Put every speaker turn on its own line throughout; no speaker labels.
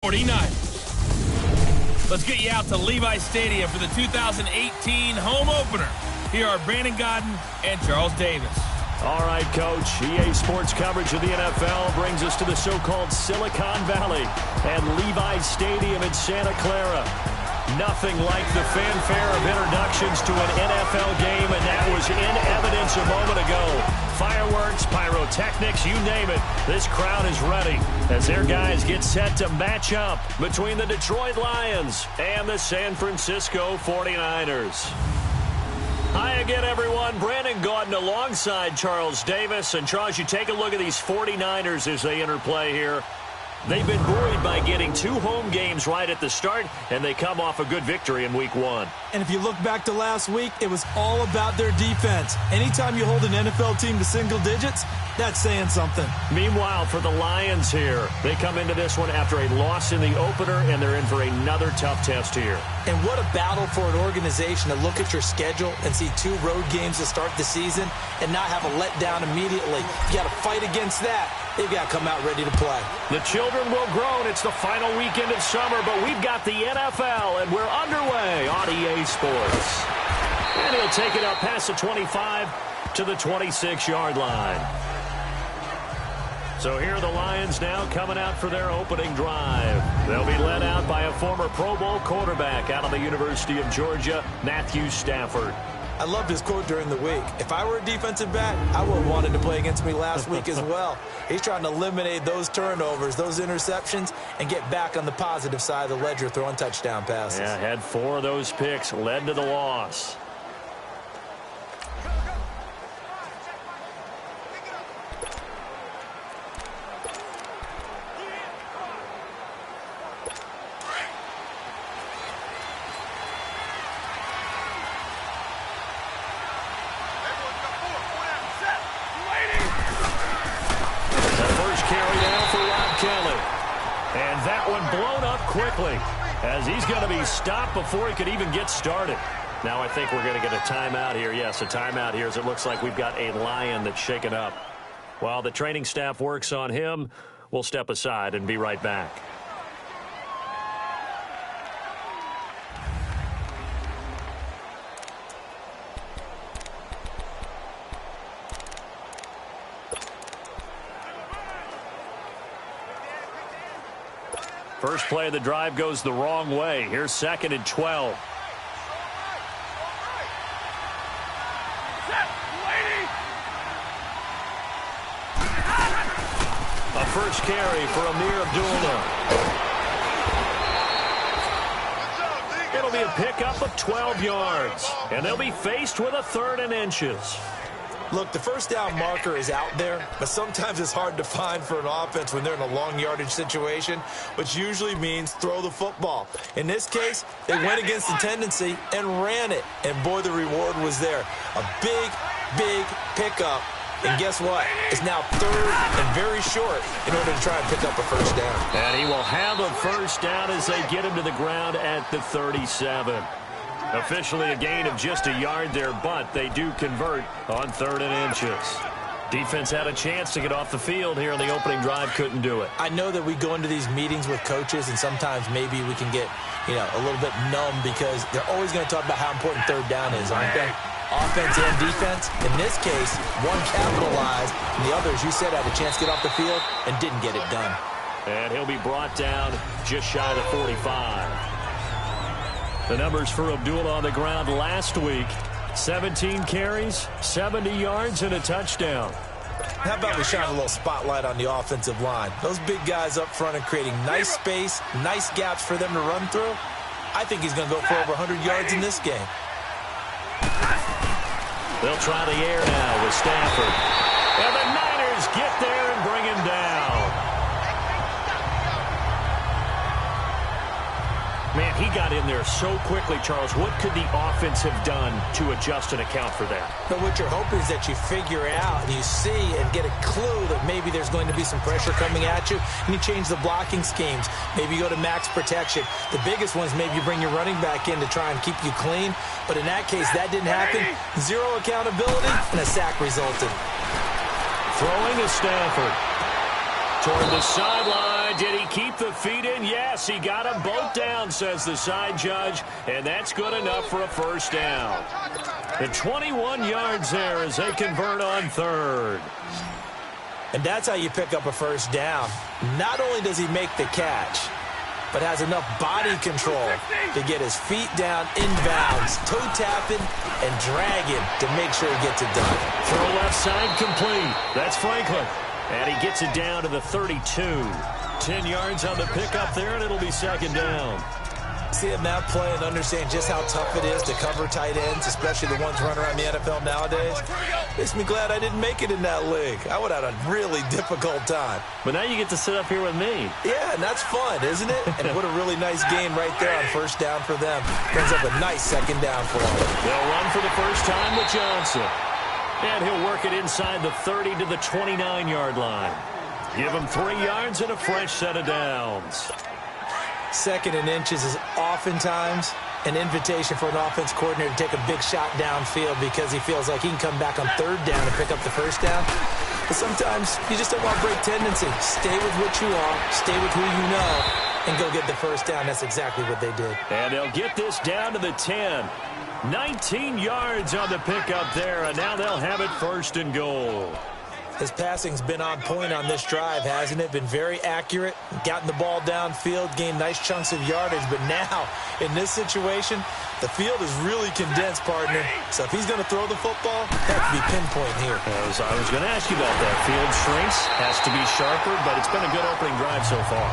49ers. Let's get you out to Levi's Stadium for the 2018 home opener. Here are Brandon Gaudin and Charles Davis.
All right, Coach. EA Sports coverage of the NFL brings us to the so-called Silicon Valley and Levi's Stadium in Santa Clara. Nothing like the fanfare of introductions to an NFL game, and that was in evidence a moment ago. Fireworks, pyrotechnics, you name it. This crowd is ready as their guys get set to match up between the Detroit Lions and the San Francisco 49ers. Hi again, everyone. Brandon Gaudin alongside Charles Davis. And, Charles, you take a look at these 49ers as they interplay here. They've been buoyed by getting 2 home games right at the start, and they come off a good victory in Week 1.
And if you look back to last week, it was all about their defense. Anytime you hold an NFL team to single digits, that's saying something.
Meanwhile, for the Lions here, they come into this one after a loss in the opener, and they're in for another tough test here.
And what a battle for an organization to look at your schedule and see 2 road games to start the season and not have a letdown immediately. You got to fight against that. They've got to come out ready to play.
The children will grow, and it's the final weekend of summer, but we've got the NFL, and we're underway on EA Sports. And he'll take it up past the 25 to the 26-yard line. So here are the Lions now coming out for their opening drive. They'll be led out by a former Pro Bowl quarterback out of the University of Georgia, Matthew Stafford.
I loved his quote during the week. If I were a defensive back, I would have wanted to play against me last week as well. He's trying to eliminate those turnovers, those interceptions, and get back on the positive side of the ledger throwing touchdown passes.
Yeah, had 4 of those picks, led to the loss. Quickly, as he's going to be stopped before he could even get started. Now I think we're going to get a timeout here. Yes, a timeout here, as it looks like we've got a Lion that's shaken up. While the training staff works on him, we'll step aside and be right back. First play of the drive goes the wrong way. Here's 2nd and 12. A first carry for Amir Abdullah. It'll be a pickup of 12 yards. And they'll be faced with a 3rd and inches.
Look, the first down marker is out there, but sometimes it's hard to find for an offense when they're in a long yardage situation, which usually means throw the football. In this case, they went against the tendency and ran it, and boy, the reward was there. A big, big pickup, and guess what? It's now 3rd and very short in order to try and pick up a first down.
And he will have a first down as they get him to the ground at the 37. Officially a gain of just a yard there, but they do convert on 3rd and inches. Defense had a chance to get off the field here on the opening drive, couldn't do it.
I know that we go into these meetings with coaches, and sometimes maybe we can get, a little bit numb because they're always going to talk about how important 3rd down is, aren't they? Offense and defense. In this case, one capitalized, and the others, you said, had a chance to get off the field and didn't get it done.
And he'll be brought down just shy of the 45. The numbers for Abdullah on the ground last week: 17 carries, 70 yards, and a touchdown.
How about we shine a little spotlight on the offensive line? Those big guys up front are creating nice space, nice gaps for them to run through. I think he's going to go for over 100 yards in this game.
They'll try the air now with Stafford. And the Niners get there and bring him down. Man, he got in there so quickly, Charles. What could the offense have done to adjust and account for that?
But what you're hoping is that you figure out and you see and get a clue that maybe there's going to be some pressure coming at you, and you change the blocking schemes. Maybe you go to max protection. The biggest one is maybe you bring your running back in to try and keep you clean. But in that case, that didn't happen. Zero accountability, and a sack resulted.
Throwing to Stafford. Toward the sideline. Did he keep the feet in? Yes, he got them both down, says the side judge, and that's good enough for a first down. The 21 yards there as they convert on third.
And that's how you pick up a first down. Not only does he make the catch, but has enough body control to get his feet down inbounds, toe tapping and dragging to make sure he gets it done.
Throw left side complete. That's Franklin. And he gets it down to the 32. 10 yards on the pickup there, and it'll be second down.
Seeing that play and understand just how tough it is to cover tight ends, especially the ones running around the NFL nowadays, makes me glad I didn't make it in that league. I would have had a really difficult time.
But now you get to sit up here with me.
Yeah, and that's fun, isn't it? And what a really nice game right there on first down for them. Brings up a nice second down for them.
They'll run for the first time with Johnson. And he'll work it inside the 30 to the 29-yard line. Give him 3 yards and a fresh set of downs.
Second and inches is oftentimes an invitation for an offense coordinator to take a big shot downfield because he feels like he can come back on third down and pick up the first down. But sometimes you just don't want to break tendency. Stay with what you are, stay with who you know, and go get the first down. That's exactly what they did.
And they'll get this down to the 10. 19 yards on the pickup there, and now they'll have it first and goal.
His passing's been on point on this drive, hasn't it? Been very accurate, gotten the ball downfield, gained nice chunks of yardage. But now, in this situation, the field is really condensed, partner. So if he's going to throw the football, that has to be pinpoint here.
I was going to ask you about that. Field shrinks, has to be sharper, but it's been a good opening drive so far.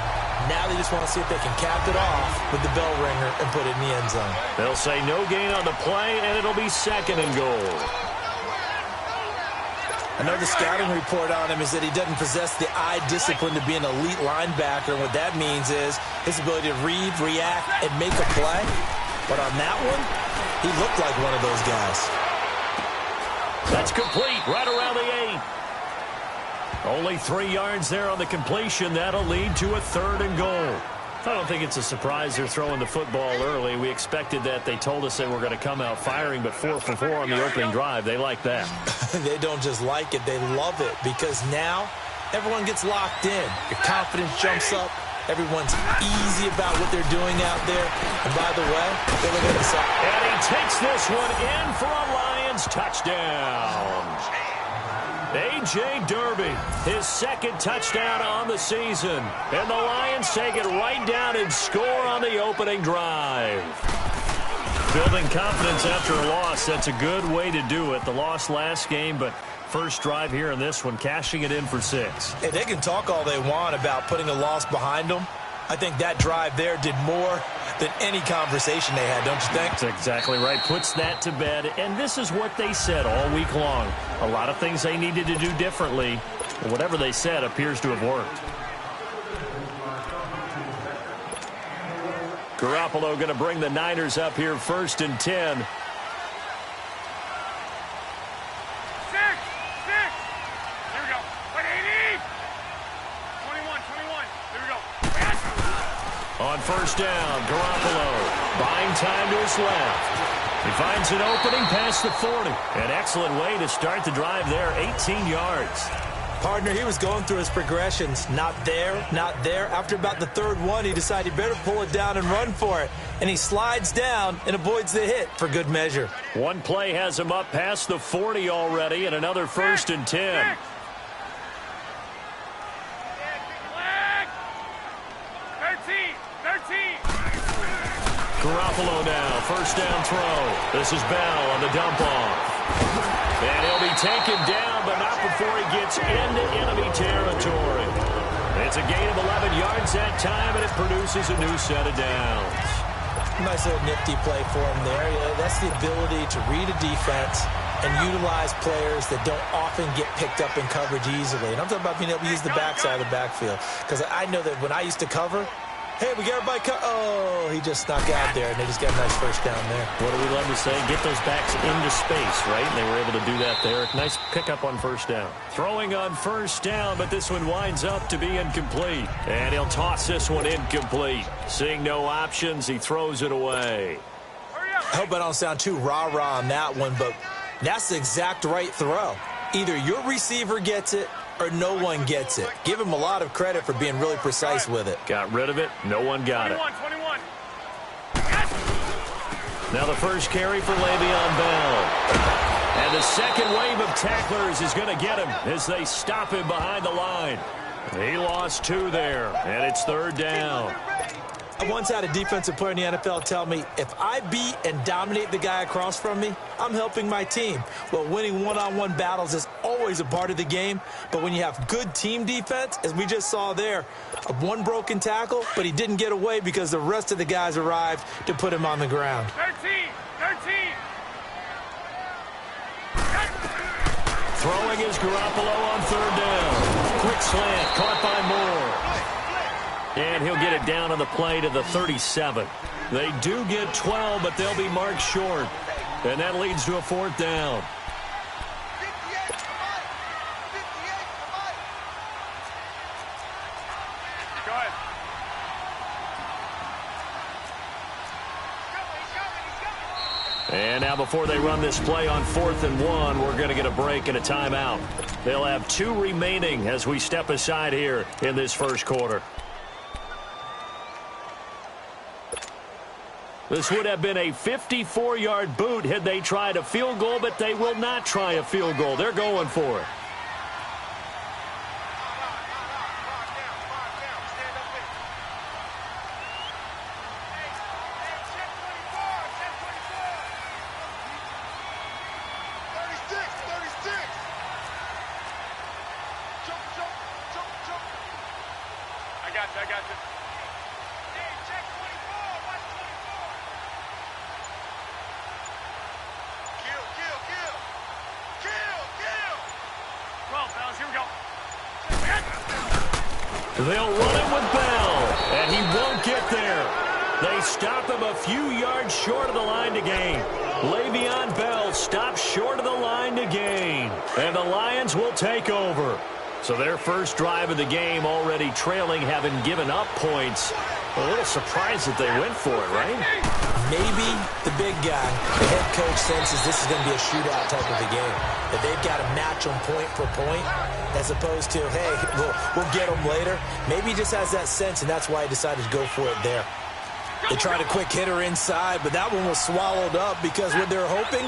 Now they just want to see if they can cap it off with the bell ringer and put it in the end zone.
They'll say no gain on the play, and it'll be second and goal.
I know the scouting report on him is that he doesn't possess the eye discipline to be an elite linebacker. And what that means is his ability to read, react, and make a play. But on that one, he looked like one of those guys.
That's complete right around the 8. Only 3 yards there on the completion. That'll lead to a third and goal. I don't think it's a surprise they're throwing the football early. We expected that. They told us they were going to come out firing, but 4 for 4 on the opening drive. They like that.
They don't just like it. They love it because now everyone gets locked in. Your confidence jumps up. Everyone's easy about what they're doing out there. And by the way, they're looking at the side.
And he takes this one in for a Lions touchdown. A.J. Derby, his second touchdown on the season. And the Lions take it right down and score on the opening drive. Building confidence after a loss, that's a good way to do it. The loss last game, but first drive here in this one, cashing it in for 6.
Hey, they can talk all they want about putting a loss behind them. I think that drive there did more than any conversation they had, don't you think?
That's exactly right. Puts that to bed. And this is what they said all week long. A lot of things they needed to do differently. Whatever they said appears to have worked. Garoppolo going to bring the Niners up here first and 10. On first down, Garoppolo buying time to his left. He finds an opening past the 40. An excellent way to start the drive there, 18 yards.
Partner, he was going through his progressions. Not there, not there. After about the third one, he decided he better pull it down and run for it. And he slides down and avoids the hit for good measure.
One play has him up past the 40 already, and another first and 10. Garoppolo now, first down throw. This is Bell on the dump off. And he'll be taken down, but not before he gets into enemy territory. It's a gain of 11 yards that time, and it produces a new set of downs.
Nice little nifty play for him there. That's the ability to read a defense and utilize players that don't often get picked up in coverage easily. And I'm talking about being able to use the backside of the backfield. Because I know that when I used to cover, hey, we got everybody oh, he just snuck out there, and they just got a nice first down there.
What do we love to say? Get those backs into space, right? And they were able to do that there. Nice pickup on first down. Throwing on first down, but this one winds up to be incomplete. And he'll toss this one incomplete. Seeing no options, he throws it away.
I hope I don't sound too rah-rah on that one, but that's the exact right throw. Either your receiver gets it or no one gets it. Give him a lot of credit for being really precise with it.
Got rid of it. No one got it.
21.
Now the first carry for Le'Veon Bell. And the second wave of tacklers is going to get him as they stop him behind the line. He lost 2 there, and it's 3rd down.
I once had a defensive player in the NFL tell me, if I beat and dominate the guy across from me, I'm helping my team. Well, winning one-on-one battles is always a part of the game, but when you have good team defense, as we just saw there, one broken tackle, but he didn't get away because the rest of the guys arrived to put him on the ground.
13.
Throwing is Garoppolo on 3rd down. Quick slant, caught by Moore. And he'll get it down on the play to the 37. They do get 12, but they'll be marked short. And that leads to a 4th down.
Go ahead.
And now before they run this play on 4th and 1, we're going to get a break and a timeout. They'll have 2 remaining as we step aside here in this first quarter. This would have been a 54-yard boot had they tried a field goal, but they will not try a field goal. They're going for it.
I got you.
They'll run it with Bell, and he won't get there. They stop him a few yards short of the line to gain. Le'Veon Bell stops short of the line to gain, and the Lions will take over. So their first drive of the game already trailing, having given up points. A little surprised that they went for it, right?
Maybe the big guy, the head coach, senses this is going to be a shootout type of a game. That they've got to match them point for point, as opposed to, hey, we'll get them later. Maybe he just has that sense, and that's why he decided to go for it there. They tried a quick hitter inside, but that one was swallowed up because what they're hoping,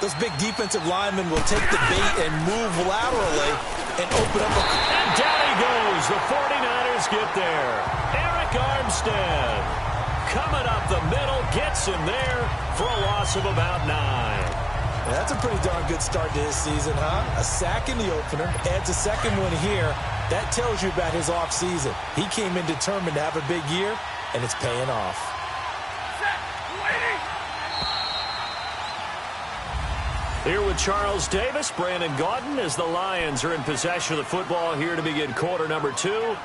those big defensive linemen will take the bait and move laterally and open up a...
And down he goes. The 49ers get there. Eric Armstead coming up the middle, gets him there for a loss of about 9.
That's a pretty darn good start to his season, huh? A sack in the opener, adds a second one here. That tells you about his offseason. He came in determined to have a big year, and it's paying off.
Here with Charles Davis, Brandon Gaudin, as the Lions are in possession of the football here to begin quarter number 2.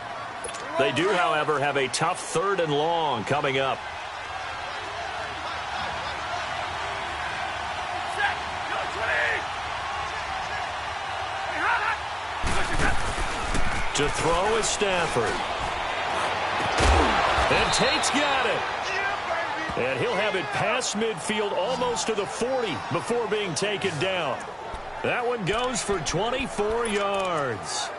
They do, however, have a tough 3rd and long coming up. To throw is Stafford. And Tate's got it. And he'll have it past midfield almost to the 40 before being taken down. That one goes for 24 yards.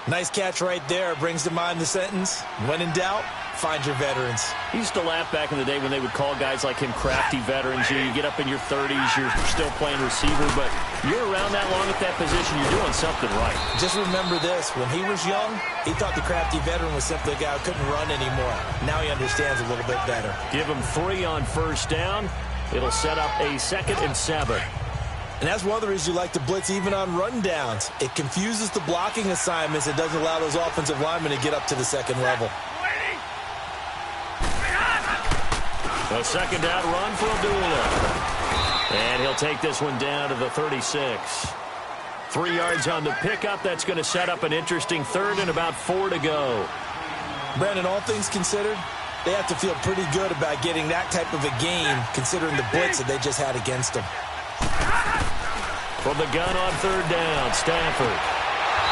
Nice catch right there. Brings to mind the sentence, when in doubt, find your veterans.
He used to laugh back in the day when they would call guys like him crafty veterans. You get up in your 30s, you're still playing receiver, but you're around that long at that position, you're doing something right.
Just remember this. When he was young, he thought the crafty veteran was simply a guy who couldn't run anymore. Now he understands a little bit better.
Give him 3 on first down. It'll set up a 2nd and 7.
And that's one of the reasons you like to blitz even on run downs. It confuses the blocking assignments. It doesn't allow those offensive linemen to get up to the second level.
A 2nd down run for Abdullah. And he'll take this one down to the 36. 3 yards on the pickup. That's going to set up an interesting 3rd and about 4 to go.
Brandon, all things considered, they have to feel pretty good about getting that type of a game considering the blitz that they just had against them.
From the gun on 3rd down, Stafford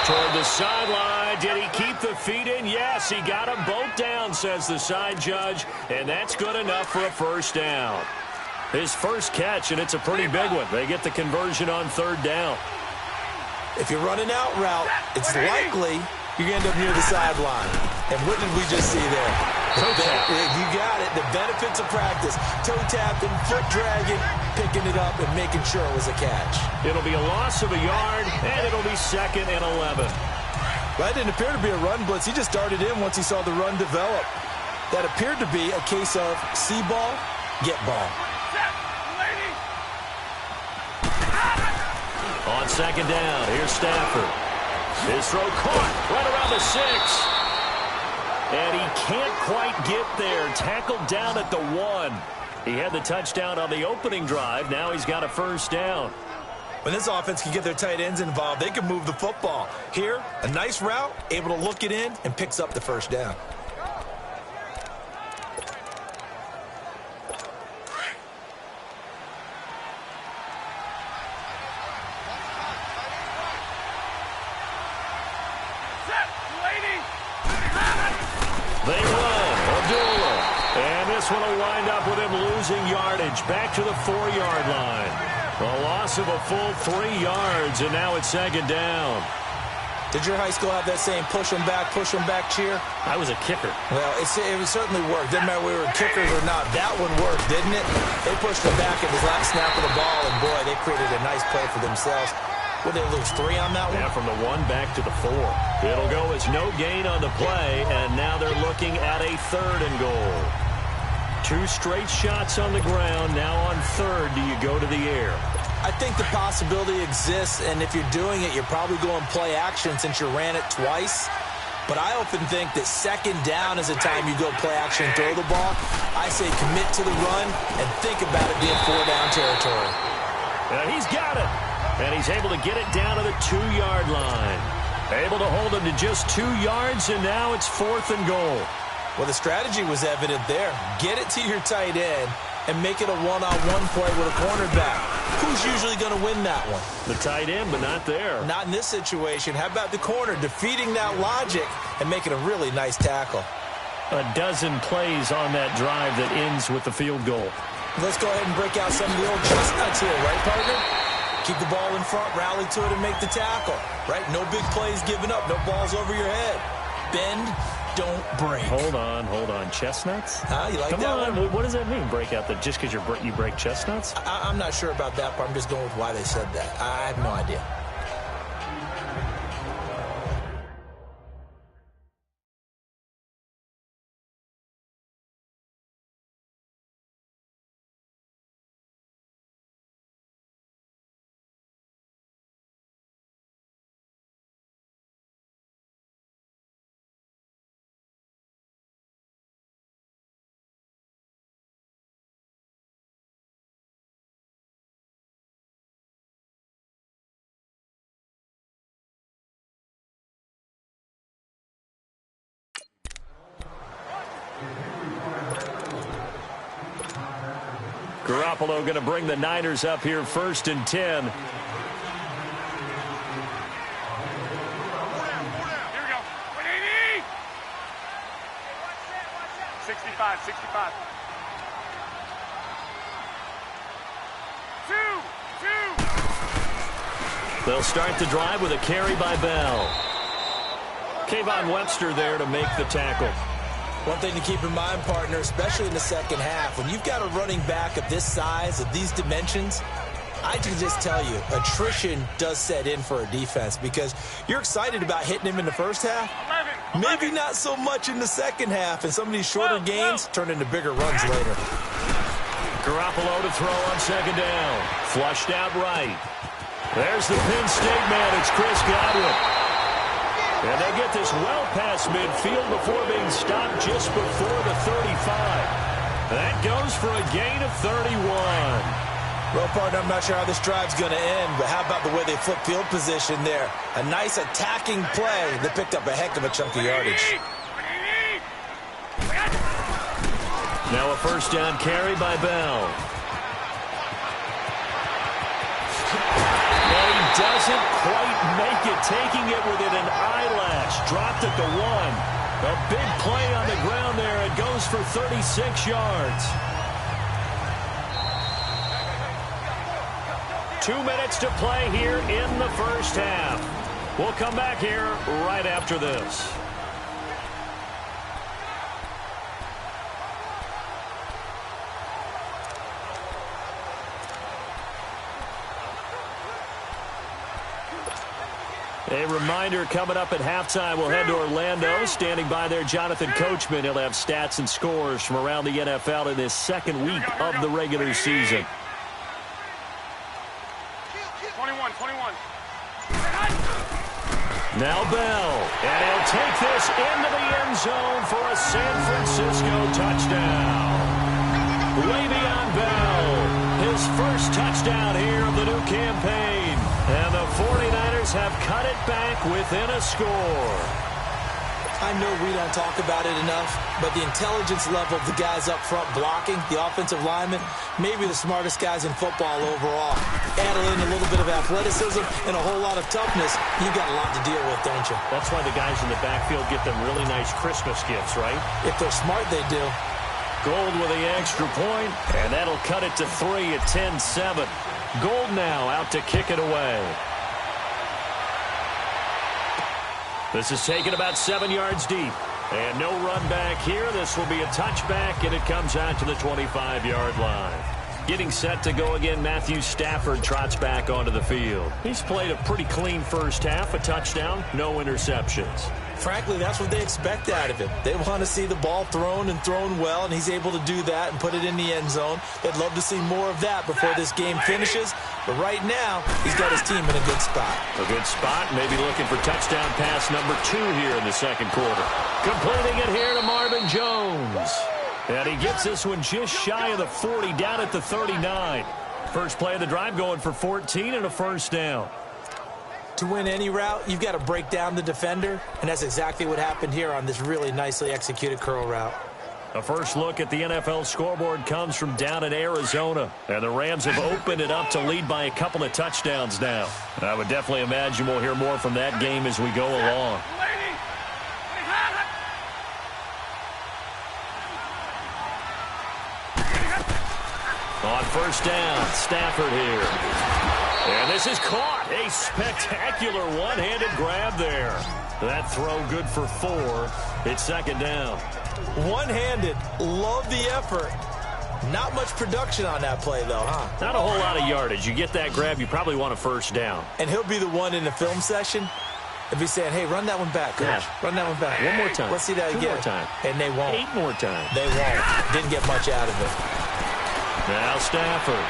toward the sideline. Did he keep the feet in? Yes, he got them both down, says the side judge, and that's good enough for a 1st down. His first catch, and it's a pretty big one. They get the conversion on 3rd down.
If you run an out route, it's likely you're going to end up near the sideline. And what did we just see there? You got it. The benefits of practice. Toe tapping, foot dragging, picking it up, and making sure it was a catch.
It'll be a loss of a yard, and it'll be 2nd and 11.
That didn't appear to be a run blitz. He just darted in once he saw the run develop. That appeared to be a case of see ball, get ball.
On 2nd down, here's Stafford. His throw caught right around the 6. And he can't quite get there. Tackled down at the 1. He had the touchdown on the opening drive. Now he's got a 1st down.
When this offense can get their tight ends involved, they can move the football. Here, a nice route, able to look it in, and picks up the 1st down.
They run. Abdullah. And this one will wind up with him losing yardage. Back to the 4-yard line. A loss of a full 3 yards, and now it's 2nd down.
Did your high school have that same push 'em back cheer?
I was a kicker.
Well, it certainly worked. Didn't matter whether we were kickers or not. That one worked, didn't it? They pushed him back at his last snap of the ball, and boy, they created a nice play for themselves. Would they lose 3 on that one?
Yeah, from the 1 back to the 4. It'll go as no gain on the play, and now they're looking at a 3rd and goal. 2 straight shots on the ground. Now on 3rd, do you go to the air?
I think the possibility exists, and if you're doing it, you're probably going play action since you ran it twice. But I often think that 2nd down is the time you go play action and throw the ball. I say commit to the run and think about it being 4-down territory.
And he's got it. And he's able to get it down to the 2-yard line. Able to hold him to just 2 yards, and now it's 4th and goal.
Well, the strategy was evident there. Get it to your tight end and make it a one-on-one play with a cornerback. Who's usually going to win that one?
The tight end, but not there.
Not in this situation. How about the corner defeating that logic and making a really nice tackle?
A dozen plays on that drive that ends with the field goal.
Let's go ahead and break out some of the old chestnuts here, right, partner? Keep the ball in front, rally to it, and make the tackle, right? No big plays given up, no balls over your head. Bend, don't break.
Hold on. Chestnuts?
You like
Come
that
on.
one?
What does that mean, break out? Just because you break chestnuts?
I'm not sure about that part. I'm just going with why they said that. I have no idea.
Garoppolo going to bring the Niners up here 1st and 10.
Here we go. 180. 65. 2.
They'll start the drive with a carry by Bell. Kayvon Webster there to make the tackle.
One thing to keep in mind, partner, especially in the second half, when you've got a running back of this size, of these dimensions, I can just tell you, attrition does set in for a defense because you're excited about hitting him in the first half. Maybe not so much in the second half, and some of these shorter gains turn into bigger runs later.
Garoppolo to throw on 2nd down. Flushed out right. There's the Penn State man. It's Chris Godwin. And they get this well past midfield before being stopped just before the 35. That goes for a gain of 31.
Well, partner, I'm not sure how this drive's going to end, but how about the way they flip field position there? A nice attacking play that picked up a heck of a chunk of yardage.
Now a 1st down carry by Bell. Doesn't quite make it, taking it within an eyelash. Dropped at the 1. A big play on the ground there. It goes for 36 yards. 2 minutes to play here in the first half. We'll come back here right after this. A reminder, coming up at halftime, we'll head to Orlando. Standing by there, Jonathan Coachman. He'll have stats and scores from around the NFL in this second week of the regular season.
21.
Now Bell, and he'll take this into the end zone for a San Francisco touchdown. Le'Veon Bell, his first touchdown here of the new campaign. And the 49ers have cut it back within a score.
I know we don't talk about it enough, but the intelligence level of the guys up front blocking, the offensive linemen, maybe the smartest guys in football overall. Add in a little bit of athleticism and a whole lot of toughness, you got a lot to deal with, don't you?
That's why the guys in the backfield get them really nice Christmas gifts, right?
If they're smart, they do.
Gold with the extra point, and that'll cut it to 3 at 10-7. Gold now out to kick it away. This is taken about 7 yards deep. And no run back here. This will be a touchback, and it comes out to the 25-yard line. Getting set to go again, Matthew Stafford trots back onto the field. He's played a pretty clean first half, a touchdown, no interceptions.
Frankly, that's what they expect out of him. They want to see the ball thrown and thrown well, and he's able to do that and put it in the end zone. They'd love to see more of that before this game finishes. But right now, he's got his team in a good spot.
A good spot, maybe looking for touchdown pass number 2 here in the second quarter. Completing it here to Marvin Jones. And he gets this one just shy of the 40, down at the 39. First play of the drive going for 14 and a first down.
To win any route, you've got to break down the defender, and that's exactly what happened here on this really nicely executed curl route.
A first look at the NFL scoreboard comes from down in Arizona, and the Rams have opened it up to lead by a couple of touchdowns now. I would definitely imagine we'll hear more from that game as we go along. On first down, Stafford here. And this is caught. A spectacular one-handed grab there. That throw good for 4. It's second down.
One-handed. Love the effort. Not much production on that play, though, huh?
Not a whole lot of yardage. You get that grab, you probably want a first down.
And he'll be the one in the film session. If he's saying, hey, run that one back, coach.
Yeah.
Run that one back.
One more time.
Let's see that
2
again.
more time.
And they won't.
8 more times.
They won't. Didn't get much out of it.
Now Stafford.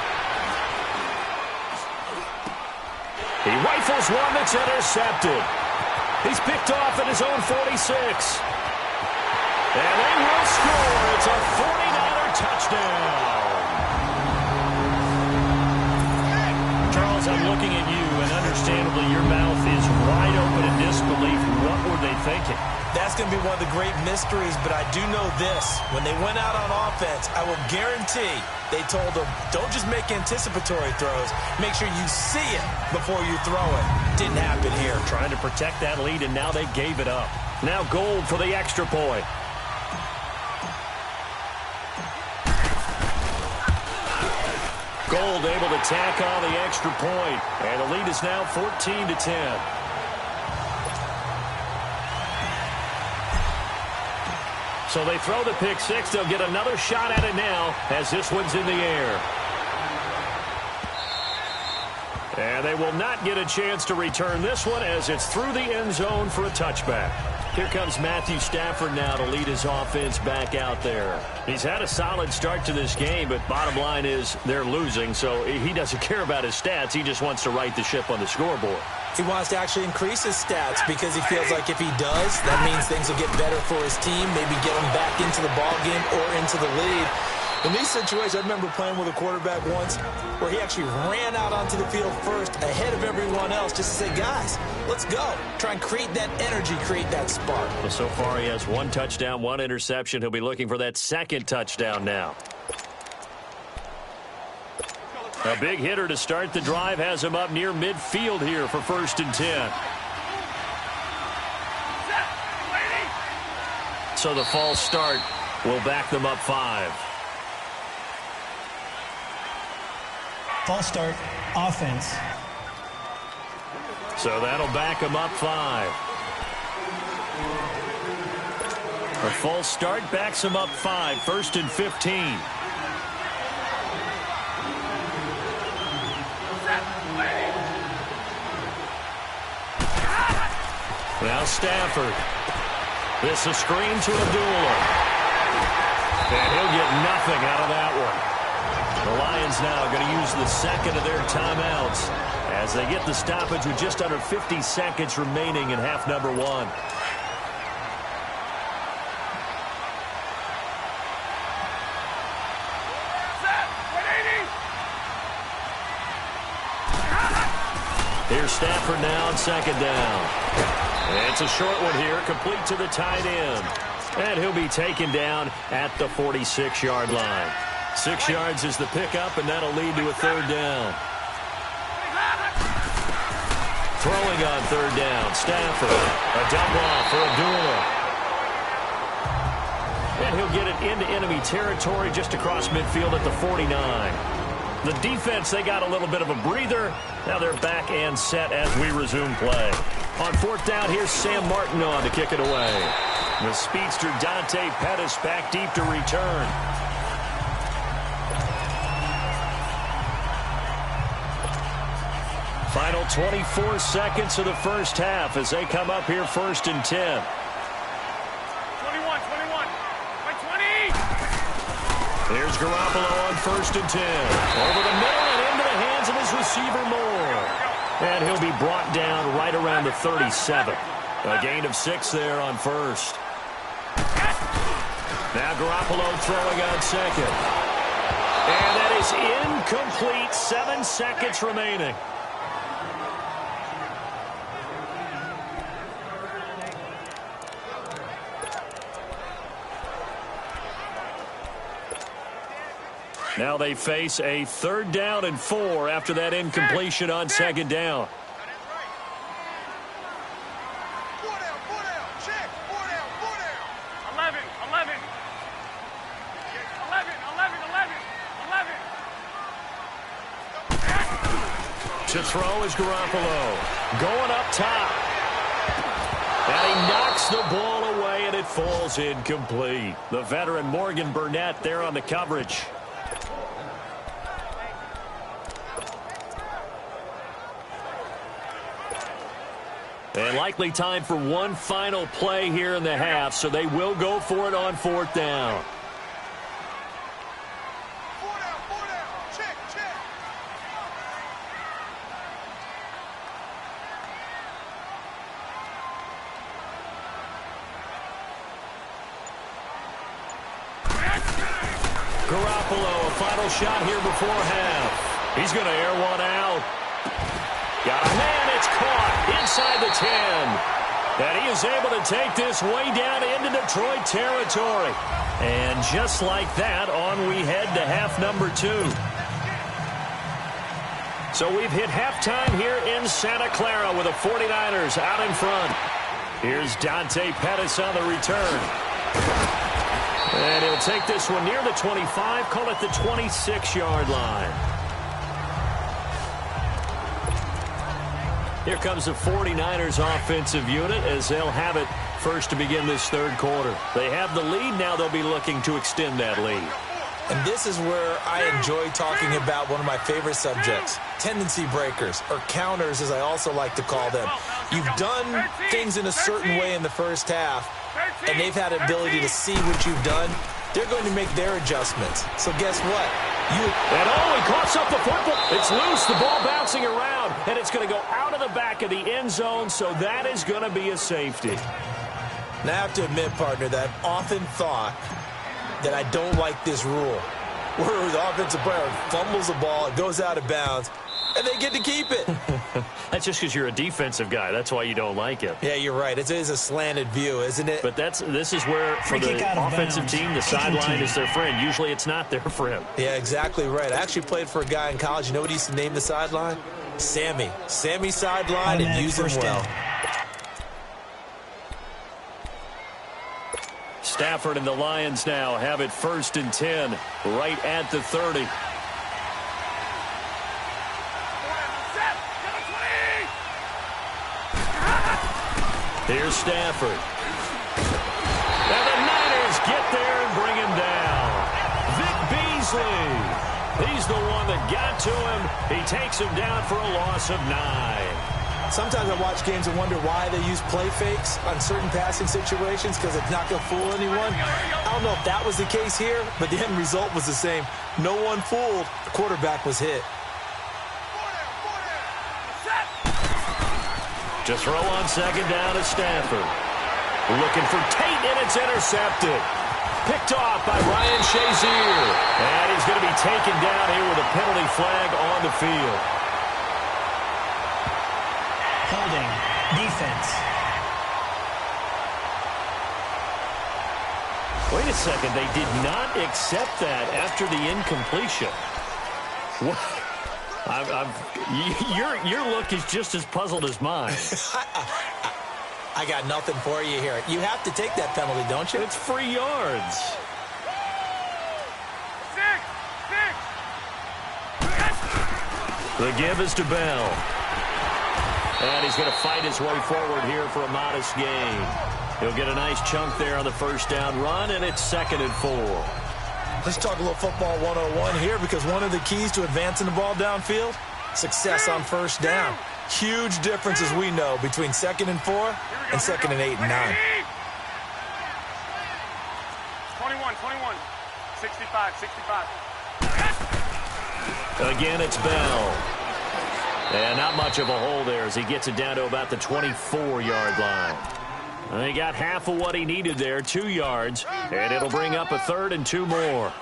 He rifles one that's intercepted. He's picked off at his own 46. And they will score. It's a 49er touchdown. Charles, I'm looking at you, and understandably your mouth is wide open in disbelief. What were they thinking?
That's going to be one of the great mysteries, but I do know this. When they went out on offense, I will guarantee they told them, don't just make anticipatory throws. Make sure you see it before you throw it. Didn't happen here.
Trying to protect that lead, and now they gave it up. Now Gold for the extra point. Gold able to tack on the extra point, and the lead is now 14-10. So they throw the pick six. They'll get another shot at it now as this one's in the air. And they will not get a chance to return this one as it's through the end zone for a touchback. Here comes Matthew Stafford now to lead his offense back out there. He's had a solid start to this game, but bottom line is they're losing, so he doesn't care about his stats. He just wants to right the ship on the scoreboard.
He wants to actually increase his stats because he feels like if he does, that means things will get better for his team, maybe get him back into the ball game or into the lead. In these situations, I remember playing with a quarterback once where he actually ran out onto the field first ahead of everyone else just to say, guys, let's go. Try and create that energy, create that spark.
Well, so far he has 1 touchdown, 1 interception. He'll be looking for that second touchdown now. A big hitter to start the drive has him up near midfield here for 1st and 10. So the false start will back them up 5.
False start, offense.
So that'll back them up 5. A false start backs them up 5. 1st and 15. Now Stafford. This a screen to Abdullah. And he'll get nothing out of that one. The Lions now going to use the second of their timeouts as they get the stoppage with just under 50 seconds remaining in half number 1. Here's Stafford now on 2nd down. And it's a short one here, complete to the tight end. And he'll be taken down at the 46-yard line. 6 yards is the pickup, and that'll lead to a 3rd down. Throwing on 3rd down, Stafford. A dump off for Abdullah. And he'll get it into enemy territory just across midfield at the 49. The defense, they got a little bit of a breather. Now they're back and set as we resume play. On 4th down, here's Sam Martin on to kick it away. The speedster Dante Pettis back deep to return. Final 24 seconds of the first half as they come up here 1st and 10.
21. By 20.
Here's Garoppolo on 1st and 10. Over the middle and into the hands of his receiver Moore. And he'll be brought down right around the 37. A gain of 6 there on 1st. Now Garoppolo throwing on 2nd. And that is incomplete. 7 seconds remaining. Now they face a 3rd down and 4 after that incompletion on 2nd down. To throw is Garoppolo. Going up top. And he knocks the ball away, and it falls incomplete. The veteran Morgan Burnett there on the coverage. And likely time for one final play here in the half, so they will go for it on 4th down. Garoppolo, a final shot here before half. He's going to air one out. Got a man, it's caught inside the 10. And he is able to take this way down into Detroit territory. And just like that, on we head to half number 2. So we've hit halftime here in Santa Clara with the 49ers out in front. Here's Dante Pettis on the return. And he'll take this one near the 25, call it the 26-yard line. Here comes the 49ers offensive unit as they'll have it first to begin this 3rd quarter. They have the lead. Now they'll be looking to extend that lead.
And this is where I enjoy talking about one of my favorite subjects, tendency breakers, or counters as I also like to call them. You've done things in a certain way in the first half, and they've had an ability to see what you've done. They're going to make their adjustments. So guess what?
He coughs up the football. It's loose. The ball bouncing around, and it's going to go out of the back of the end zone, so that is going to be a safety.
Now, I have to admit, partner, that I've often thought that I don't like this rule, where the offensive player fumbles the ball, it goes out of bounds, and they get to keep it.
That's just because you're a defensive guy. That's why you don't like it.
Yeah, you're right. It is a slanted view, isn't it?
But this is where, for the offensive team, the sideline is their friend. Usually it's not their friend.
Yeah, exactly right. I actually played for a guy in college. You know what he used to name the sideline? Sammy. Sammy sideline, and use him well.
Stafford and the Lions now have it 1st and 10, right at the 30. Here's Stafford. And the Niners get there and bring him down. Vic Beasley. He's the one that got to him. He takes him down for a loss of 9.
Sometimes I watch games and wonder why they use play fakes on certain passing situations because it's not going to fool anyone. I don't know if that was the case here, but the end result was the same. No one fooled. The quarterback was hit.
To throw on second down is Stafford. Looking for Tate, and it's intercepted. Picked off by Ryan Shazier. And he's going to be taken down here with a penalty flag on the field.
Holding. Defense.
Wait a second. They did not accept that after the incompletion. What? Your look is just as puzzled as mine.
I got nothing for you here. You have to take that penalty, don't you?
It's free yards.
6.
The give is to Bell. And he's going to fight his way forward here for a modest gain. He'll get a nice chunk there on the first down run, and it's 2nd and 4.
Let's talk a little football 101 here because one of the keys to advancing the ball downfield, success on first down. Huge difference, as we know, between 2nd and 4 and 2nd and 8 and 9.
21. 65.
Again, it's Bell. And not much of a hole there as he gets it down to about the 24-yard line. And he got half of what he needed there, 2 yards, and it'll bring up a 3rd and 2 more.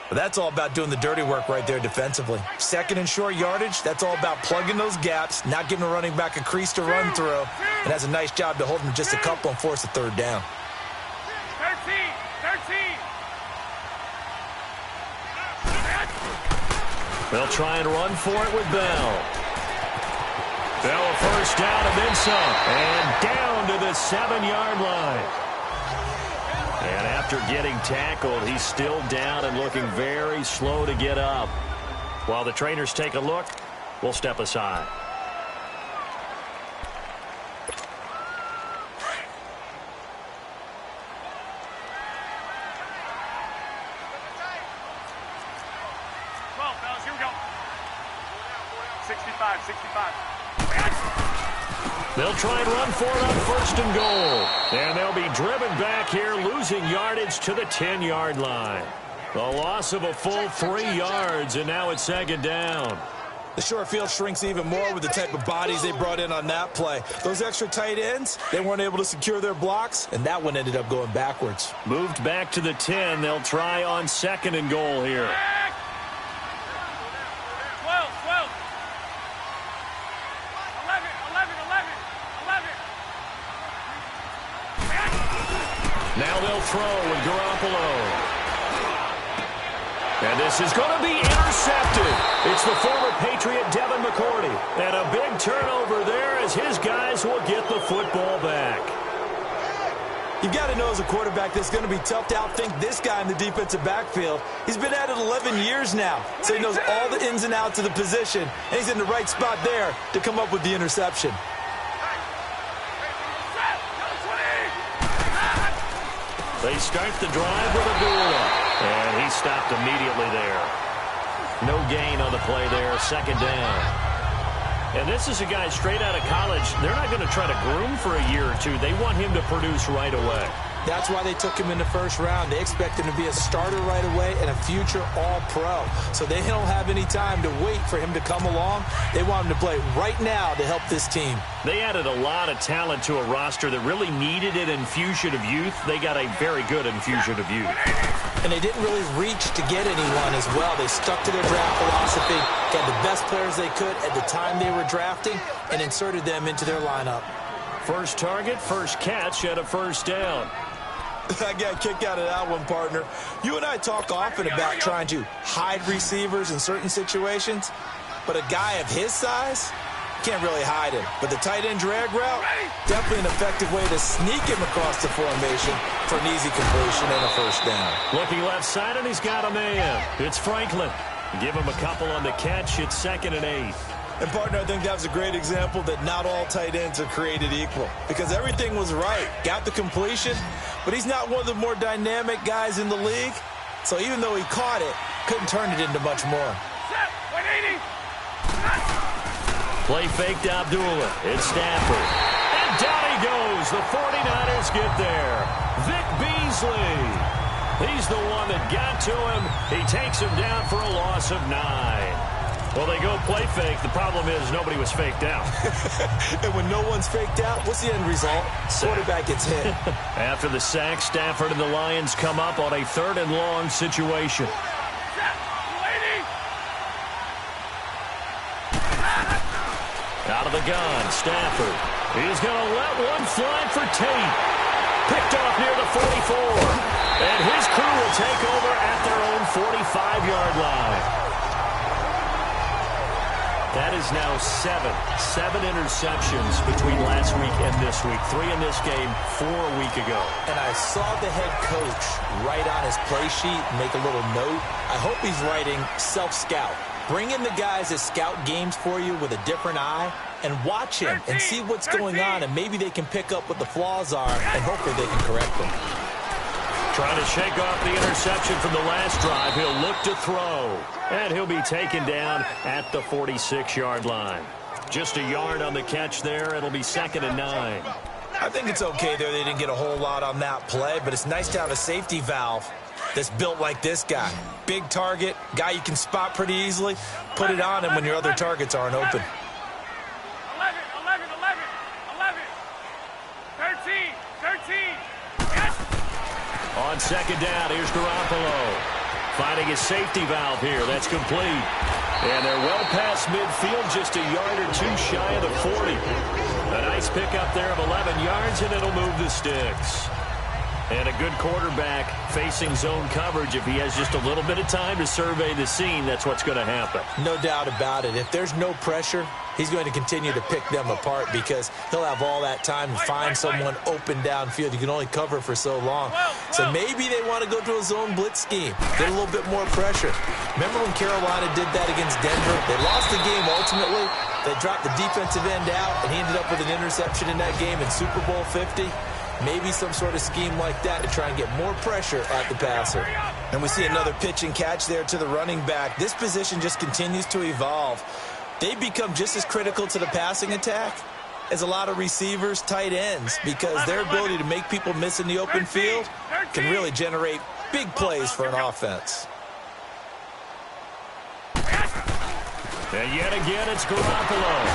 But that's all about doing the dirty work right there defensively. 2nd and short yardage, that's all about plugging those gaps, not giving a running back a crease to run through, and has a nice job to hold him just a couple and force a 3rd down.
13.
They'll try and run for it with Bell. Bell a first down and then some. And down to the 7-yard line. And after getting tackled, he's still down and looking very slow to get up. While the trainers take a look, we'll step aside.
Here we go. 65.
They'll try and run for it on 1st and goal. And they'll be driven back here, losing yardage to the 10-yard line. A loss of a full 3 yards, and now it's 2nd down.
The short field shrinks even more with the type of bodies they brought in on that play. Those extra tight ends, they weren't able to secure their blocks, and that one ended up going backwards.
Moved back to the 10. They'll try on 2nd and goal here.
12. 11.
Now they'll throw with Garoppolo. And this is going to be intercepted. It's the former Patriot Devin McCourty. And a big turnover there as his guys will get the football back.
You've got to know as a quarterback that's going to be tough to outthink this guy in the defensive backfield. He's been at it 11 years now, so he knows all the ins and outs of the position, and he's in the right spot there to come up with the interception.
They start the drive with Abdullah, and he stopped immediately there. No gain on the play there, 2nd down. And this is a guy straight out of college. They're not going to try to groom for a year or two. They want him to produce right away.
That's why they took him in the 1st round. They expect him to be a starter right away and a future All-Pro. So they don't have any time to wait for him to come along. They want him to play right now to help this team.
They added a lot of talent to a roster that really needed an infusion of youth. They got a very good infusion of youth.
And they didn't really reach to get anyone as well. They stuck to their draft philosophy, got the best players they could at the time they were drafting, and inserted them into their lineup.
First target, first catch at a 1st down.
I got a kick out of that one, partner. You and I talk often about trying to hide receivers in certain situations, but a guy of his size can't really hide him. But the tight end drag route, definitely an effective way to sneak him across the formation for an easy completion and a 1st down.
Looking left side, and he's got a man. It's Franklin. Give him a couple on the catch. It's 2nd and 8.
And, partner, I think that was a great example that not all tight ends are created equal because everything was right. Got the completion, but he's not one of the more dynamic guys in the league. So even though he caught it, couldn't turn it into much more.
Set, 180.
Play fake to Abdullah. It's Stafford. And down he goes. The 49ers get there. Vic Beasley. He's the one that got to him. He takes him down for a loss of 9. Well, they go play fake. The problem is nobody was faked out.
And when no one's faked out, what's the end result? Quarterback gets hit.
After the sack, Stafford and the Lions come up on a 3rd and long situation.
Set, 280.
Out of the gun, Stafford. He's going to let one fly for Tate. Picked off near the 44. And his crew will take over at their own 45-yard line. That is now 7 interceptions between last week and this week. 3 in this game, 4 a week ago.
And I saw the head coach write on his play sheet, make a little note. I hope he's writing self-scout. Bring in the guys that scout games for you with a different eye and watch him and see what's going on, and maybe they can pick up what the flaws are, and hopefully they can correct them.
Trying to shake off the interception from the last drive. He'll look to throw. And he'll be taken down at the 46-yard line. Just a yard on the catch there. It'll be 2nd and 9.
I think it's okay there. They didn't get a whole lot on that play, but it's nice to have a safety valve that's built like this guy. Big target, guy you can spot pretty easily. Put it on him when your other targets aren't open.
11, 11, 11, 11. 13. Yes.
On 2nd down, here's Garoppolo. Finding his safety valve here. That's complete. And they're well past midfield, just a yard or 2 shy of the 40. A nice pickup there of 11 yards, and it'll move the sticks. And a good quarterback facing zone coverage. If he has just a little bit of time to survey the scene, that's what's going to happen.
No doubt about it. If there's no pressure, he's going to continue to pick them apart because he'll have all that time to find someone open downfield. You can only cover for so long. So maybe they want to go to a zone blitz scheme, get a little bit more pressure. Remember when Carolina did that against Denver? They lost the game ultimately. They dropped the defensive end out, and he ended up with an interception in that game in Super Bowl 50. Maybe some sort of scheme like that to try and get more pressure at the passer. And we see another pitch and catch there to the running back. This position just continues to evolve. They become just as critical to the passing attack as a lot of receivers, tight ends, because their ability to make people miss in the open field can really generate big plays for an offense.
And yet again, it's Garoppolo.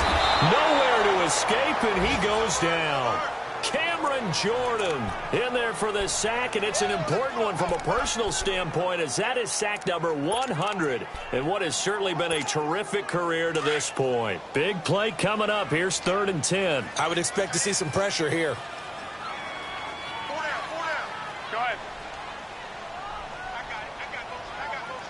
Nowhere to escape, and he goes down. Cameron Jordan in there for the sack, and it's an important one from a personal standpoint, as that is sack number 100 in what has certainly been a terrific career to this point. Big play coming up. Here's 3rd and 10.
I would expect to see some pressure here.
4 down. Go ahead.
I got those.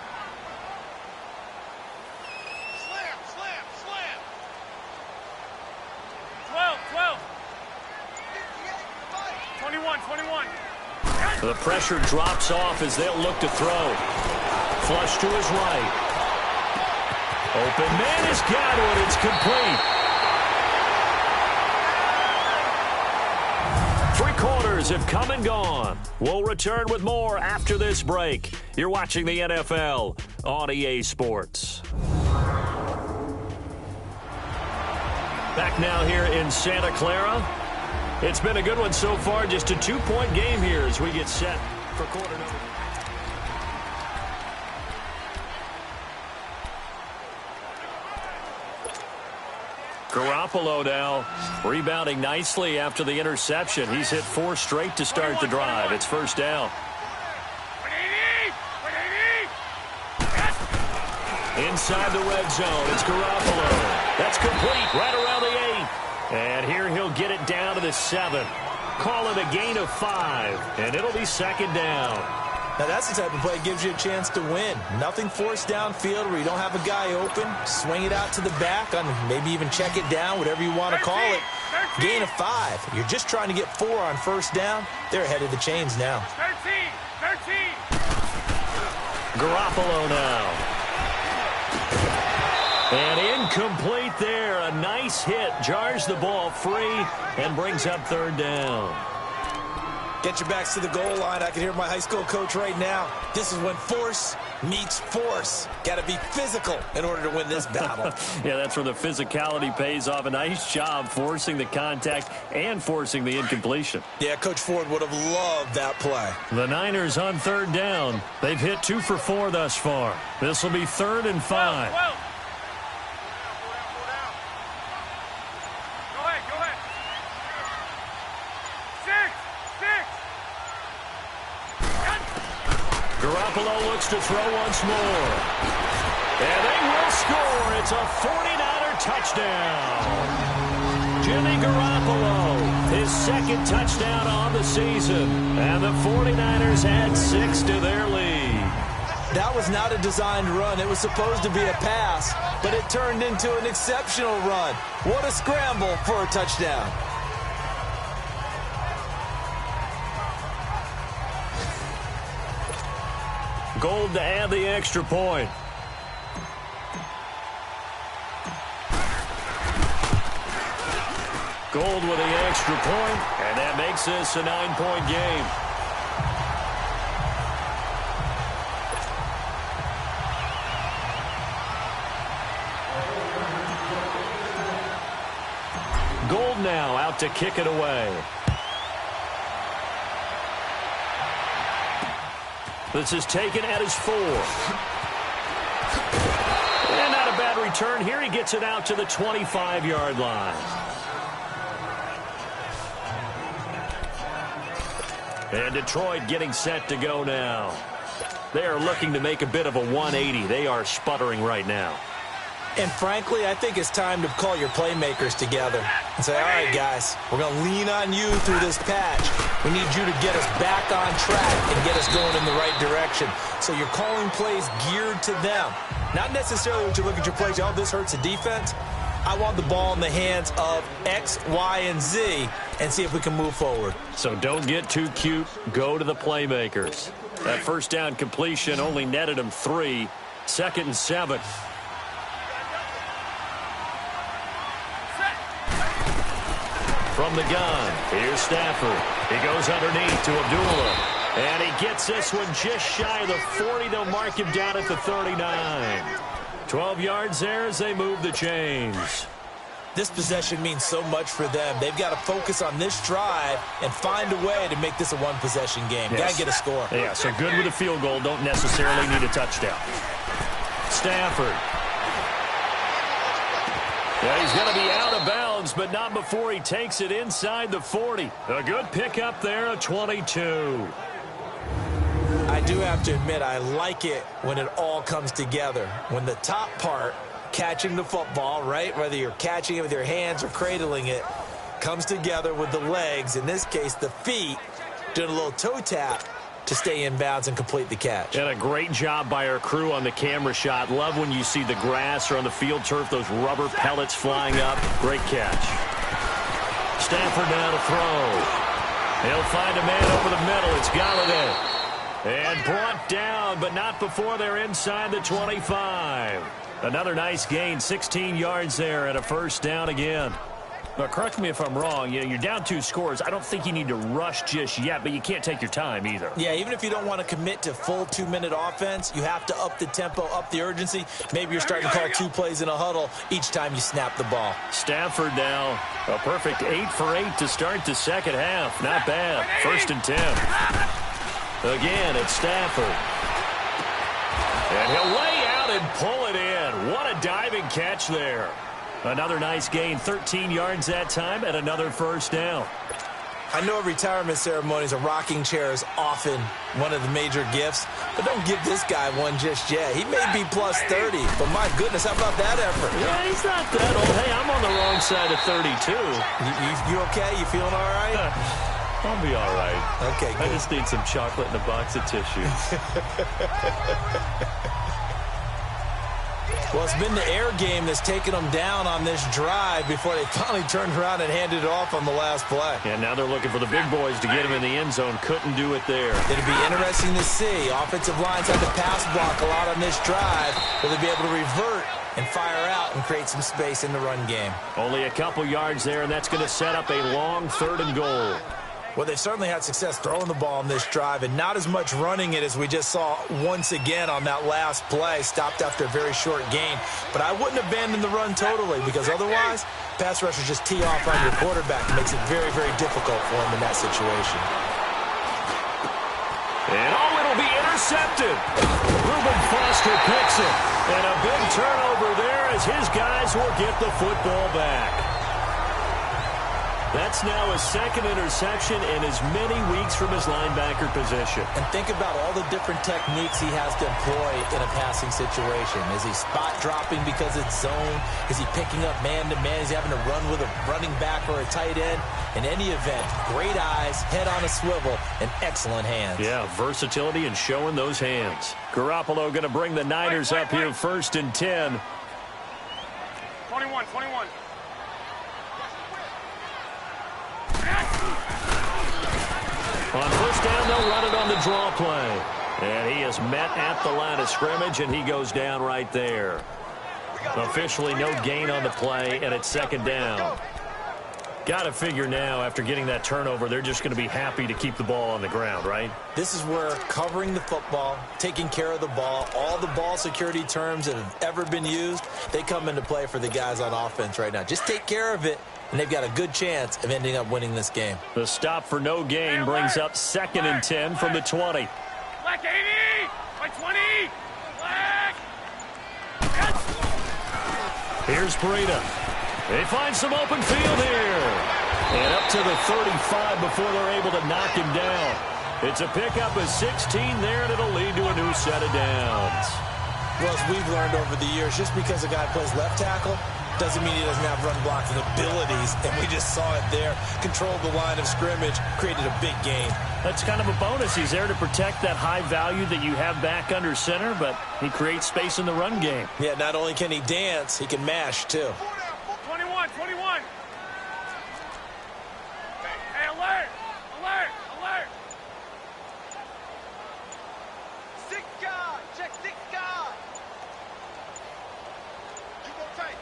Slam.
12. 21.
The pressure drops off as they'll look to throw. Flush to his right. Open man has got one. It's complete. 3 quarters have come and gone. We'll return with more after this break. You're watching the NFL on EA Sports. Back now here in Santa Clara. It's been a good one so far. Just a 2-point game here as we get set for quarter number. Garoppolo now rebounding nicely after the interception. He's hit 4 straight to start the drive. It's 1st down.
180.
Inside the red zone, it's Garoppolo. That's complete right around the 8. And here he'll get it down to the 7. Call it a gain of 5, and it'll be 2nd down.
Now that's the type of play that gives you a chance to win. Nothing forced downfield where you don't have a guy open. Swing it out to the back, on maybe even check it down, whatever you want to call it. Gain of 5. You're just trying to get 4 on 1st down. They're ahead of the chains now.
13.
Garoppolo now. And Incomplete there. A nice hit. Jars the ball free and brings up third down.
Get your backs to the goal line. I can hear my high school coach right now. This is when force meets force. Got to be physical in order to win this battle.
Yeah, that's where the physicality pays off. A nice job forcing the contact and forcing the incompletion.
Yeah, Coach Ford would have loved that play.
The Niners on third down. They've hit 2 for 4 thus far. This will be 3rd and 5.
Well. Go ahead. 6.
Garoppolo looks to throw once more. And they will score. It's a 49er touchdown. Jimmy Garoppolo, his 2nd touchdown on the season. And the 49ers add 6 to their lead.
That was not a designed run. It was supposed to be a pass, but it turned into an exceptional run. What a scramble for a touchdown.
Gold to add the extra point. Gold with the extra point, and that makes this a 9-point game. Gold now out to kick it away. This is taken at his 4. And not a bad return here. He gets it out to the 25-yard line. And Detroit getting set to go now. They are looking to make a bit of a 180. They are sputtering right now.
And frankly, I think it's time to call your playmakers together and say, all right, guys, we're going to lean on you through this patch. We need you to get us back on track and get us going in the right direction. So you're calling plays geared to them. Not necessarily when you look at your plays, oh, this hurts the defense. I want the ball in the hands of X, Y, and Z and see if we can move forward.
So don't get too cute. Go to the playmakers. That first down completion only netted him 3. 2nd and 7. From the gun, here's Stafford. He goes underneath to Abdullah. And he gets this one just shy of the 40. They'll mark him down at the 39. 12 yards there as they move the chains.
This possession means so much for them. They've got to focus on this drive and find a way to make this a one-possession game.
Yes.
Got to get a score.
Yeah, so good with a field goal. Don't necessarily need a touchdown. Stafford. Yeah, he's going to be out of bounds, but not before he takes it inside the 40. A good pickup there, a 22.
I do have to admit, I like it when it all comes together. When the top part, catching the football, right, whether you're catching it with your hands or cradling it, comes together with the legs, in this case the feet, doing a little toe tap to stay in bounds and complete the catch.
And a great job by our crew on the camera shot. Love when you see the grass or on the field turf, those rubber pellets flying up. Great catch. Stafford now to throw. He'll find a man over the middle. It's Galladay. And brought down, but not before they're inside the 25. Another nice gain, 16 yards there and a first down again. Now, correct me if I'm wrong. You're down 2 scores. I don't think you need to rush just yet, but you can't take your time either.
Yeah, even if you don't want to commit to full 2-minute offense, you have to up the tempo, up the urgency. Maybe you're starting to call 2 plays in a huddle each time you snap the ball.
Stafford now, a perfect 8 for 8 to start the second half. Not bad. 1st and 10. Again, it's Stafford. And he'll lay out and pull it in. What a diving catch there. Another nice gain, 13 yards that time, and another first down.
I know retirement ceremonies, a rocking chair is often one of the major gifts, but don't give this guy one just yet. He may be plus 30, but my goodness, how about that effort?
Yeah, he's not that old. Hey, I'm on the wrong side of 32.
You okay? You feeling all right?
I'll be all right.
Okay, good.
I just need some chocolate and a box of tissues.
Well, it's been the air game that's taken them down on this drive before they finally turned around and handed it off on the last play.
And now they're looking for the big boys to get him in the end zone. Couldn't do it there.
It'll be interesting to see. Offensive lines had to pass block a lot on this drive. Will they be able to revert and fire out and create some space in the run game.
Only a couple yards there, and that's going to set up a long 3rd and goal.
Well, they've certainly had success throwing the ball on this drive and not as much running it as we just saw once again on that last play. Stopped after a very short gain. But I wouldn't abandon the run totally because otherwise, pass rushers just tee off on your quarterback. It makes it very, very difficult for him in that situation.
And it'll be intercepted. Reuben Foster picks it. And a big turnover there as his guys will get the football back. That's now his 2nd interception in as many weeks from his linebacker position.
And think about all the different techniques he has to employ in a passing situation. Is he spot dropping because it's zone? Is he picking up man-to-man? Is he having to run with a running back or a tight end? In any event, great eyes, head on a swivel, and excellent hands.
Yeah, versatility and showing those hands. Garoppolo going to bring the Niners up here 1st and 10.
21, 21.
On 1st down, they'll run it on the draw play. And he is met at the line of scrimmage, and he goes down right there. Officially no gain on the play, and it's 2nd down. Got to figure now, after getting that turnover, they're just going to be happy to keep the ball on the ground, right?
This is where covering the football, taking care of the ball, all the ball security terms that have ever been used, they come into play for the guys on offense right now. Just take care of it, and they've got a good chance of ending up winning this game.
The stop for no gain brings up 2nd and 10 from the 20.
Black 80! By 20! Black!
Here's Breida. They find some open field here. And up to the 35 before they're able to knock him down. It's a pickup of 16 there, and it'll lead to a new set of downs.
Well, as we've learned over the years, just because a guy plays left tackle doesn't mean he doesn't have run blocking abilities, and we just saw it there. Controlled the line of scrimmage, created a big gain.
That's kind of a bonus. He's there to protect that high value that you have back under center, but he creates space in the run game.
Yeah, not only can he dance, he can mash, too.
21, 21. Hey, alert! Alert! Alert!
6 guard. Check 6 guard. You go tight.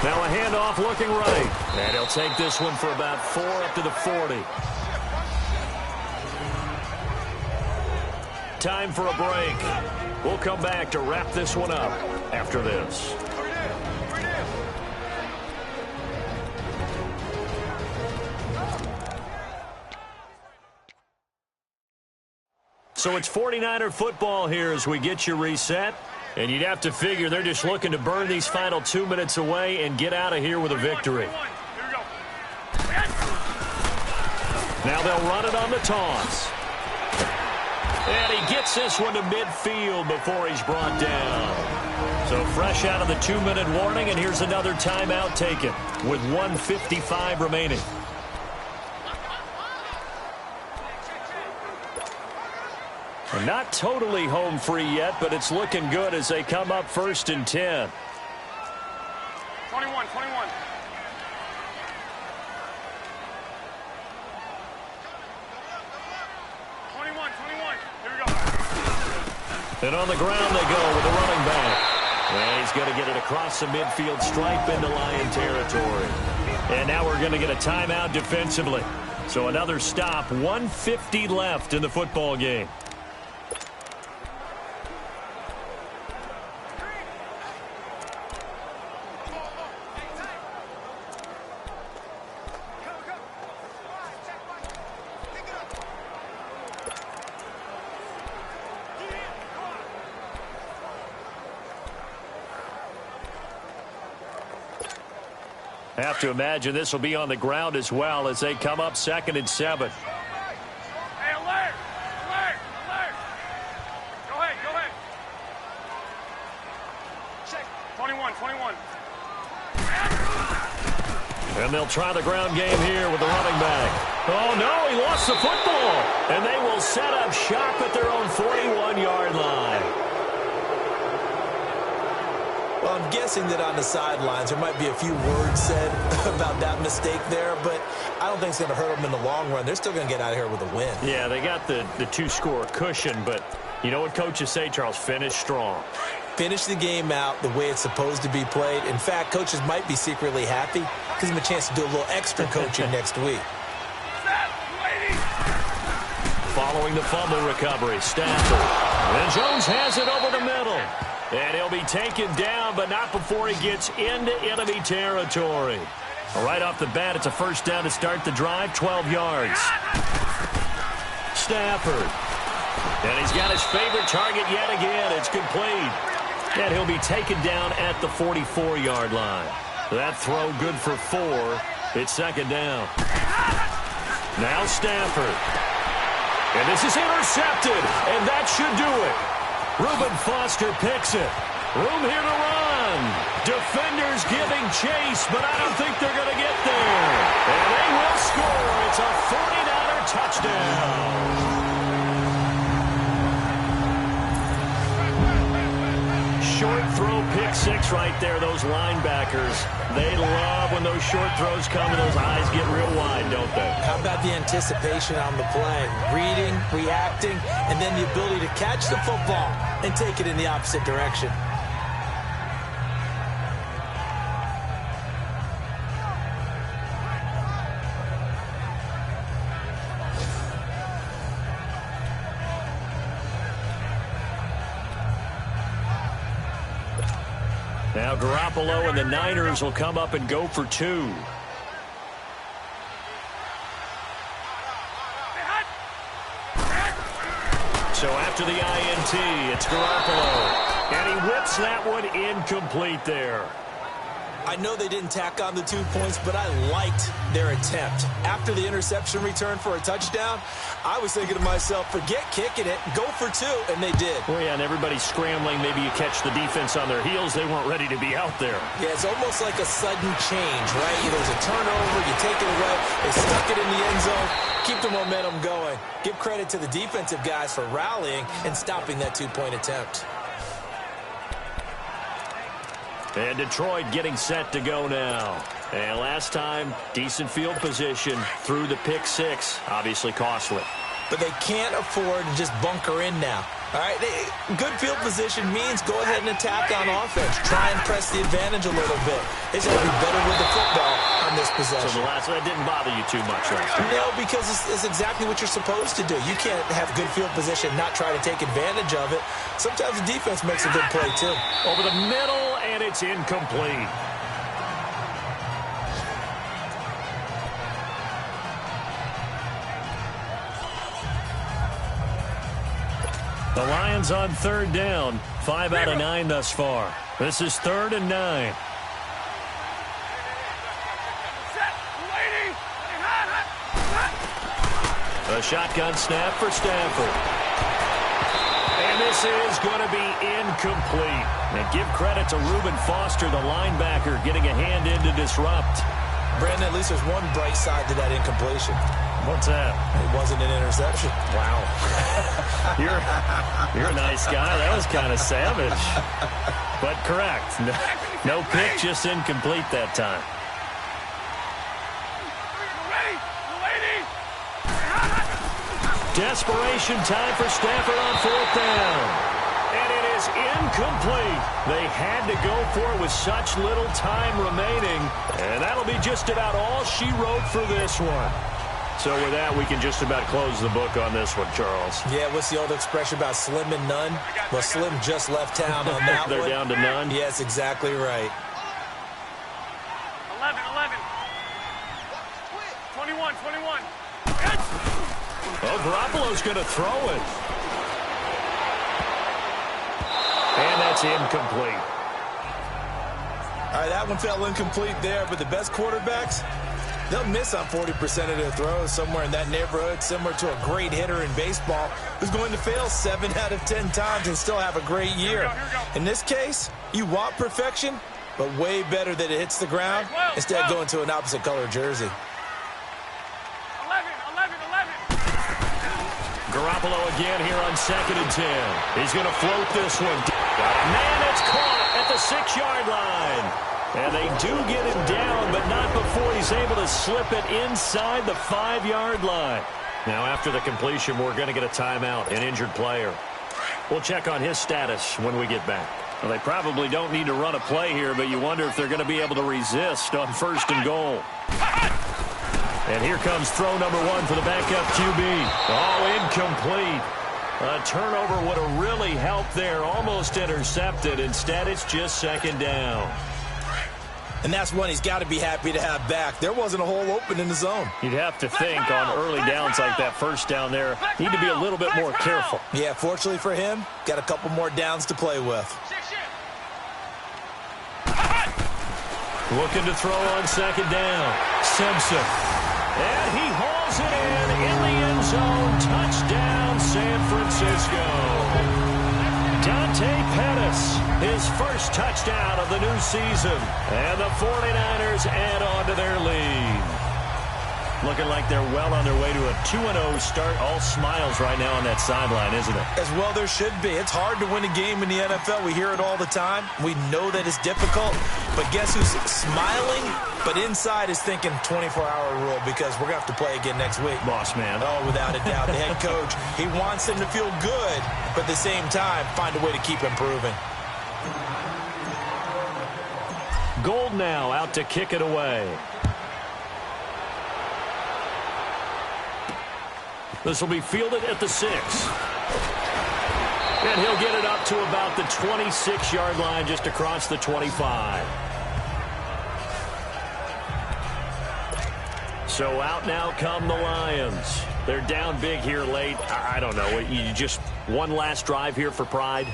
Now a handoff looking right. And he'll take this one for about 4 up to the 40. Time for a break. We'll come back to wrap this one up after this. So it's 49er football here as we get you reset. And you'd have to figure they're just looking to burn these final 2 minutes away and get out of here with a victory.
Here we go.
Now they'll run it on the toss. And he gets this one to midfield before he's brought down. So fresh out of the 2-minute warning, and here's another timeout taken with 1:55 remaining. Not totally home free yet, but it's looking good as they come up 1st and 10.
21, 21. Here we go.
And on the ground they go with the running back. And he's going to get it across the midfield stripe into Lion territory. And now we're going to get a timeout defensively. So another stop, 1:50 left in the football game. Have to imagine this will be on the ground as well as they come up 2nd and 7.
Hey, alert! Alert! Alert! Go ahead, go ahead. Check. 21, 21.
And they'll try the ground game here with the running back. Oh, no, he lost the football. And they will set up shop at their own 41-yard line.
Well, I'm guessing that on the sidelines there might be a few words said about that mistake there, but I don't think it's going to hurt them in the long run. They're still going to get out of here with a win.
Yeah, they got the 2-score cushion, but you know what coaches say, Charles? Finish strong.
finish the game out the way it's supposed to be played. In fact, coaches might be secretly happy. Gives them a chance to do a little extra coaching next week.
Following the fumble recovery, Stafford. And Jones has it over the middle. And he'll be taken down, but not before he gets into enemy territory. Right off the bat, it's a first down to start the drive, 12 yards. Stafford. And he's got his favorite target yet again. It's complete. And he'll be taken down at the 44-yard line. That throw good for 4. It's second down. Now Stafford. And this is intercepted, and that should do it. Reuben Foster picks it. Room here to run. Defenders giving chase, but I don't think they're going to get there. And they will score. It's a 49er touchdown. Short throw pick 6 right there, those linebackers. They love when those short throws come and those eyes get real wide, don't they?
How about the anticipation on the play? Reading, reacting, and then the ability to catch the football and take it in the opposite direction.
Now Garoppolo and the Niners will come up and go for 2. So after the INT, it's Garoppolo. And he whips that one incomplete there.
I know they didn't tack on the 2 points, but I liked their attempt. After the interception return for a touchdown, I was thinking to myself, forget kicking it, go for 2, and they did.
Well, yeah, and everybody's scrambling. Maybe you catch the defense on their heels. They weren't ready to be out there.
Yeah, it's almost like a sudden change, right? There's a turnover, you take it away, they stuck it in the end zone, keep the momentum going. Give credit to the defensive guys for rallying and stopping that 2-point attempt.
And Detroit getting set to go now. And last time, decent field position through the pick 6. Obviously costly.
But they can't afford to just bunker in now. All right, good field position means go ahead and attack on offense. Try and press the advantage a little bit. They should be better with the football on this possession.
So the last one didn't bother you too much last time.
No, because it's exactly what you're supposed to do. You can't have good field position, not try to take advantage of it. Sometimes the defense makes a good play, too.
Over the middle, and it's incomplete. The Lions on 3rd down. 5 out of 9 thus far. This is 3rd and 9. A shotgun snap for Stafford. And this is going to be incomplete. And give credit to Reuben Foster, the linebacker, getting a hand in to disrupt.
Brandon, at least there's one bright side to that incompletion.
What's that?
It wasn't an interception.
Wow. You're a nice guy. That was kind of savage. But correct. No pick, just incomplete that time. Desperation time for Stafford on 4th down. And it is incomplete. They had to go for it with such little time remaining. And that'll be just about all she wrote for this one. So with that, we can just about close the book on this one, Charles.
Yeah, what's the old expression about slim and none? Well, Slim just left town on that
They're
one.
down to none?
Yes, exactly right.
11. 21.
Oh, Garoppolo's going to throw it. And that's incomplete.
All right, that one fell incomplete there, but the best quarterbacks, they'll miss on 40% of their throws, somewhere in that neighborhood, similar to a great hitter in baseball who's going to fail 7 out of 10 times and still have a great year.
Here we go.
In this case, you want perfection, but way better that it hits the ground instead of going to an opposite color jersey.
11.
Garoppolo again here on 2nd and 10. He's going to float this one. Man, it's caught at the 6-yard line. And they do get him down, but not before he's able to slip it inside the 5-yard line. Now, after the completion, we're going to get a timeout, an injured player. We'll check on his status when we get back. Well, they probably don't need to run a play here, but you wonder if they're going to be able to resist on 1st and goal. And here comes throw number 1 for the backup QB. Oh, incomplete. A turnover would have really helped there. Almost intercepted. Instead, it's just 2nd down.
And that's one he's got to be happy to have back. There wasn't a hole open in the zone.
You'd have to think on early downs like that 1st down there, need to be a little bit more careful.
Yeah, fortunately for him, got a couple more downs to play with.
Looking to throw on 2nd down. Simpson. And he hauls it in the end zone. Touchdown, San Francisco. Dante Pettis, his first touchdown of the new season. And the 49ers add on to their lead. Looking like they're well on their way to a 2-0 start. All smiles right now on that sideline, isn't it?
As well there should be. It's hard to win a game in the NFL. We hear it all the time. We know that it's difficult. But guess who's smiling? But inside is thinking 24-hour rule because we're going to have to play again next week.
Boss man.
Oh, without a doubt. The head coach, he wants them to feel good, but at the same time, find a way to keep improving.
Gold now out to kick it away. This will be fielded at the 6. And he'll get it up to about the 26-yard line, just across the 25. So out now come the Lions. They're down big here late. I don't know. You just one last drive here for pride?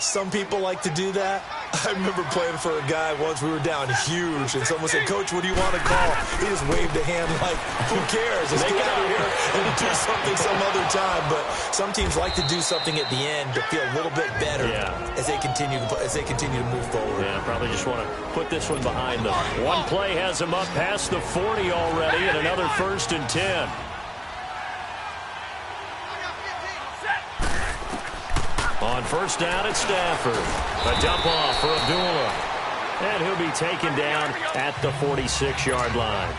Some people like to do that. I remember playing for a guy once. We were down huge, and someone said, "Coach, what do you want to call?" He just waved a hand like, "Who cares? Let's get out of here and do something some other time." But some teams like to do something at the end to feel a little bit better as they continue to move forward.
Yeah, probably just want to put this one behind them. One play has them up past the 40 already, and another 1st and 10. On 1st down at Stafford. A dump off for Abdullah. And he'll be taken down at the 46-yard line.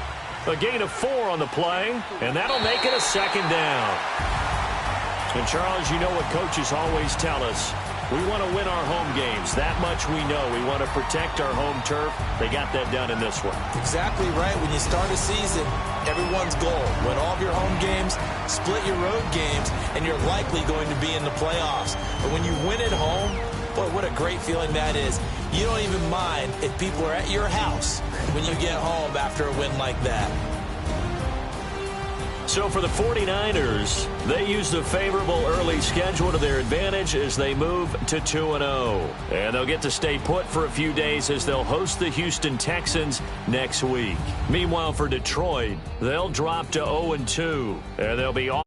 A gain of 4 on the play, and that'll make it a 2nd down. And Charles, you know what coaches always tell us. We want to win our home games. That much we know. We want to protect our home turf. They got that done in this one.
Exactly right. When you start a season, everyone's goal: win all of your home games, split your road games, and you're likely going to be in the playoffs. But when you win at home, boy, what a great feeling that is. You don't even mind if people are at your house when you get home after a win like that.
So for the 49ers, they use the favorable early schedule to their advantage as they move to 2-0. And they'll get to stay put for a few days as they'll host the Houston Texans next week. Meanwhile, for Detroit, they'll drop to 0-2, and they'll be off.